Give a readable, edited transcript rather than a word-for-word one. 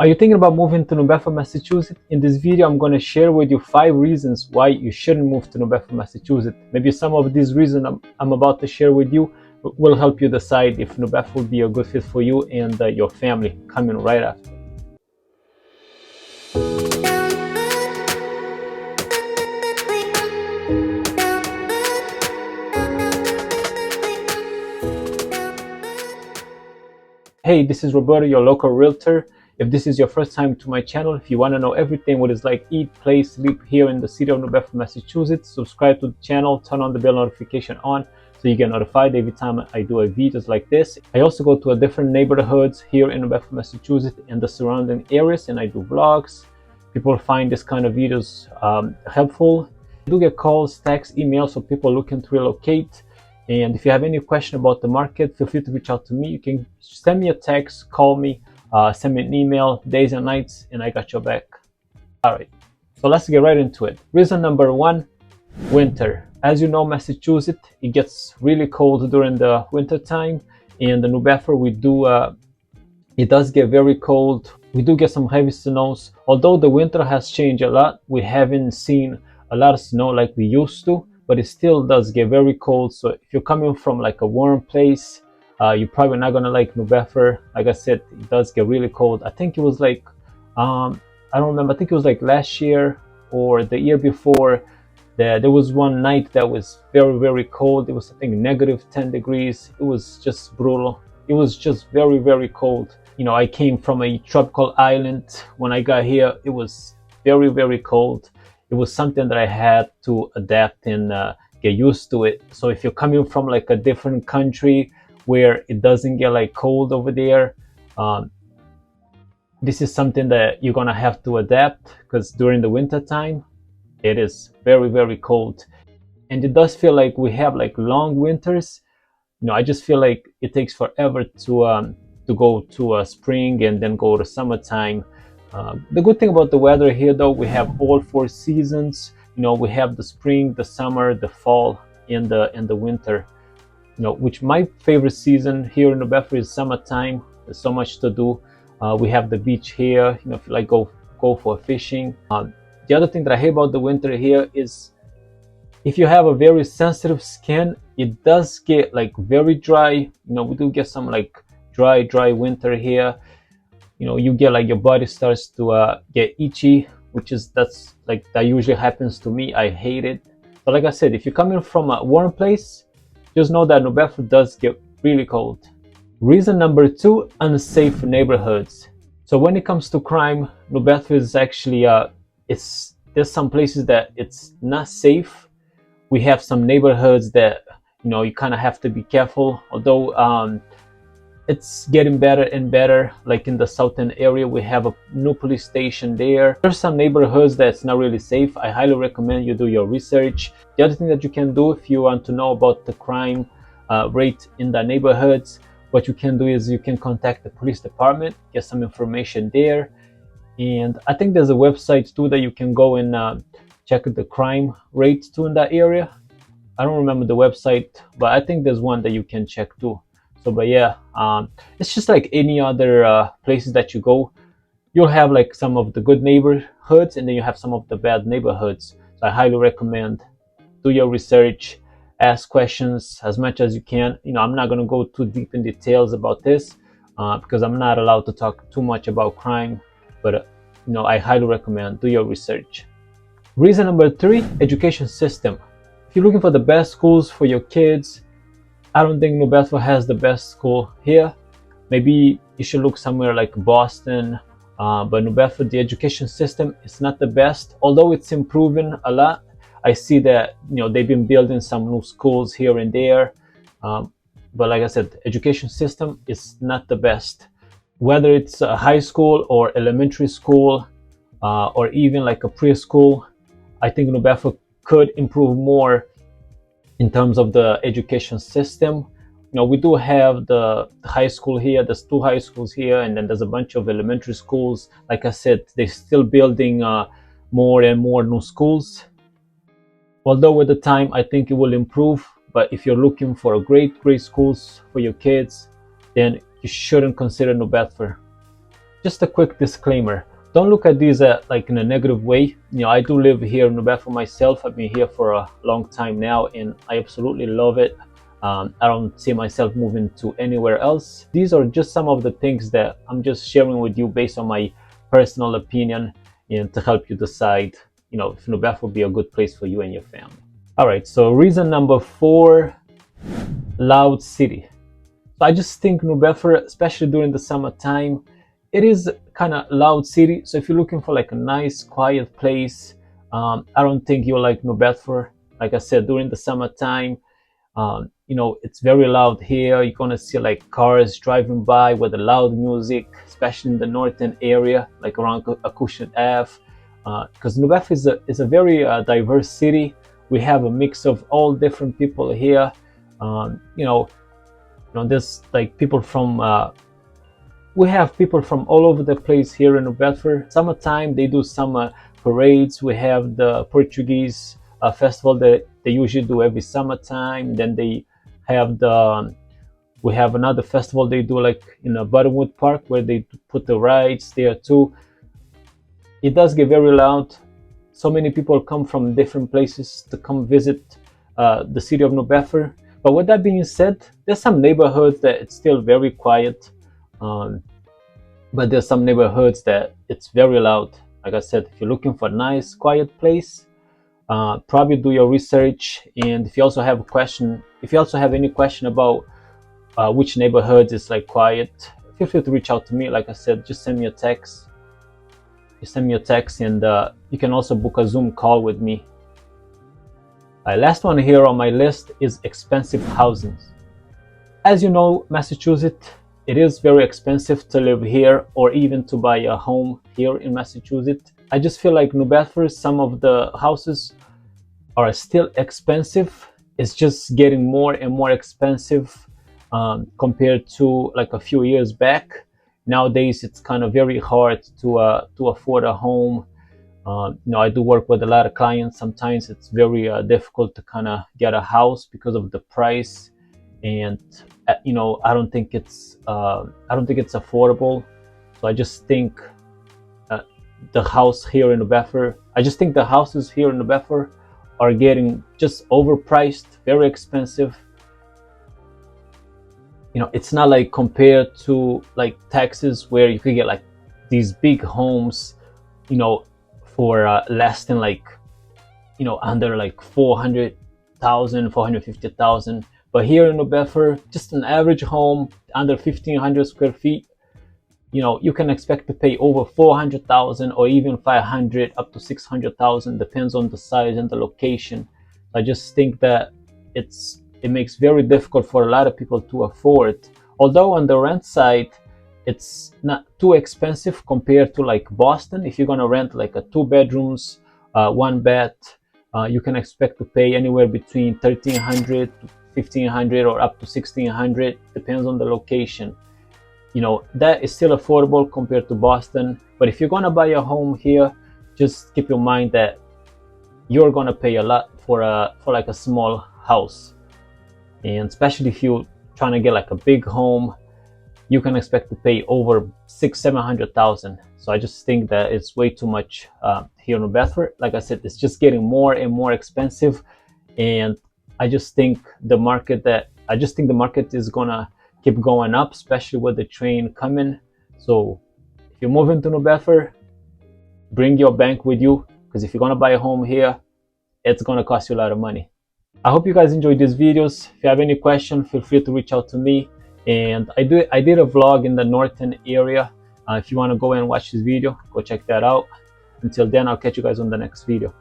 Are you thinking about moving to New Bedford, Massachusetts? In this video, I'm going to share with you 5 reasons why you shouldn't move to New Bedford, Massachusetts. Maybe some of these reasons I'm about to share with you will help you decide if New Bedford will be a good fit for you and your family. Coming right after. Hey, this is Roberto, your local realtor. If this is your first time to my channel, if you want to know everything what it's like eat, play, sleep here in the city of New Bedford, Massachusetts, subscribe to the channel, turn on the bell notification on so you get notified every time I do a videos like this. I also go to a different neighborhoods here in New Bedford, Massachusetts and the surrounding areas, and I do vlogs. People find this kind of videos helpful. I do get calls, texts, emails from people looking to relocate. And if you have any question about the market, feel free to reach out to me. You can send me a text, call me, send me an email, days and nights, and I got your back. All right, so let's get right into it. Reason number 1, winter. As you know, Massachusetts, it gets really cold during the winter time. And in New Bedford, it does get very cold. We do get some heavy snows. Although the winter has changed a lot, we haven't seen a lot of snow like we used to. But it still does get very cold. So if you're coming from like a warm place, you're probably not gonna like New Bedford. Like I said, it does get really cold. I think it was like, I don't remember. I think it was like last year or the year before. There was one night that was very, very cold. It was, I think, -10 degrees. It was just brutal. It was just very, very cold. You know, I came from a tropical island. When I got here, it was very, very cold. It was something that I had to adapt and get used to it. So if you're coming from like a different country where it doesn't get like cold over there, this is something that you're gonna have to adapt, because during the winter time, it is very, very cold. And it does feel like we have like long winters. You know, I just feel like it takes forever to go to spring and then go to summertime. The good thing about the weather here, though, we have all 4 seasons. You know, we have the spring, the summer, the fall, and the winter. You know, which my favorite season here in New Bedford is summertime. There's so much to do. We have the beach here. You know, if you like go for fishing. The other thing that I hate about the winter here is if you have a very sensitive skin, it does get like very dry. You know, we do get some like dry winter here. You know, you get like your body starts to get itchy, that usually happens to me. I hate it. But like I said, if you're coming from a warm place, just know that New Bedford does get really cold. Reason number 2, unsafe neighborhoods. So when it comes to crime, New Bedford is actually there's some places that it's not safe. We have some neighborhoods that, you know, you kind of have to be careful. Although it's getting better and better. Like in the southern area, we have a new police station there. There's some neighborhoods that's not really safe. I highly recommend you do your research. The other thing that you can do if you want to know about the crime rate in the neighborhoods, what you can do is you can contact the police department, get some information there. And I think there's a website too that you can go and check the crime rates too in that area. I don't remember the website, but I think there's one that you can check too. So, but yeah, it's just like any other places that you go. You'll have like some of the good neighborhoods, and then you have some of the bad neighborhoods. So I highly recommend do your research, ask questions as much as you can. You know, I'm not going to go too deep in details about this because I'm not allowed to talk too much about crime. But you know, I highly recommend do your research. Reason number 3, education system. If you're looking for the best schools for your kids, I don't think New Bedford has the best school here. Maybe you should look somewhere like Boston, but New Bedford, the education system is not the best. Although it's improving a lot, I see that, you know, they've been building some new schools here and there. But like I said, the education system is not the best. Whether it's a high school or elementary school, or even like a preschool, I think New Bedford could improve more in terms of the education system. You know, we do have the high school here. There's 2 high schools here, and then there's a bunch of elementary schools. Like I said, they're still building more and more new schools. Although with the time, I think it will improve. But if you're looking for great schools for your kids, then you shouldn't consider New Bedford. Just a quick disclaimer. Don't look at these like in a negative way. I do live here in New Bedford myself. I've been here for a long time now, and I absolutely love it. I don't see myself moving to anywhere else. These are just some of the things that I'm just sharing with you based on my personal opinion, and to help you decide, if New Bedford would be a good place for you and your family. All right. So reason number 4, loud city. So I just think New Bedford, especially during the summertime, it is kind of loud city. So if you're looking for like a nice quiet place, I don't think you'll like New Bedford. Like I said, during the summertime, it's very loud here. You're gonna see like cars driving by with the loud music, especially in the northern area, like around Acushnet Ave. Because New Bedford is a very diverse city. We have a mix of all different people here. There's like people from we have people from all over the place here in New Bedford. Summertime, they do summer parades. We have the Portuguese festival that they usually do every summertime. Then they have we have another festival they do like in a Butterwood Park where they put the rides there too. It does get very loud. So many people come from different places to come visit the city of New Bedford. But with that being said, there's some neighborhoods that it's still very quiet. But there's some neighborhoods that it's very loud. Like I said, if you're looking for a nice, quiet place, probably do your research. And if you also have any question about which neighborhoods is like quiet, feel free to reach out to me. Like I said, just send me a text. And you can also book a Zoom call with me. Last one here on my list is expensive housing. As you know, Massachusetts, it is very expensive to live here or even to buy a home here in Massachusetts. I just feel like New Bedford, some of the houses are still expensive. It's just getting more and more expensive compared to like a few years back. Nowadays, it's kind of very hard to afford a home. I do work with a lot of clients. Sometimes it's very difficult to kind of get a house because of the price, and I don't think it's affordable. So I just think the houses here in New Bedford are getting just overpriced, very expensive. It's not like compared to like Texas where you could get like these big homes, for less than like, under like 400,000, 450,000. But here in New Bedford, just an average home under 1,500 square feet, you can expect to pay over 400,000 or even 500 up to 600,000, depends on the size and the location. I just think that it makes very difficult for a lot of people to afford. Although on the rent side, it's not too expensive compared to like Boston. If you're gonna rent like a 2 bedrooms, 1 bath, you can expect to pay anywhere between 1,300 to 1,500 or up to 1,600, depends on the location. That is still affordable compared to Boston. But if you're gonna buy a home here, just keep in mind that you're gonna pay a lot for like a small house, and especially if you're trying to get like a big home, you can expect to pay over 600,000-700,000. So I just think that it's way too much here in New Bedford. Like I said, it's just getting more and more expensive, and I just think the market is gonna keep going up, especially with the train coming. So if you're moving to New Bedford, bring your bank with you, because if you're gonna buy a home here, it's gonna cost you a lot of money. I hope you guys enjoyed these videos. If you have any questions, feel free to reach out to me. And I did a vlog in the northern area. If you want to go and watch this video, go check that out. Until then, I'll catch you guys on the next video.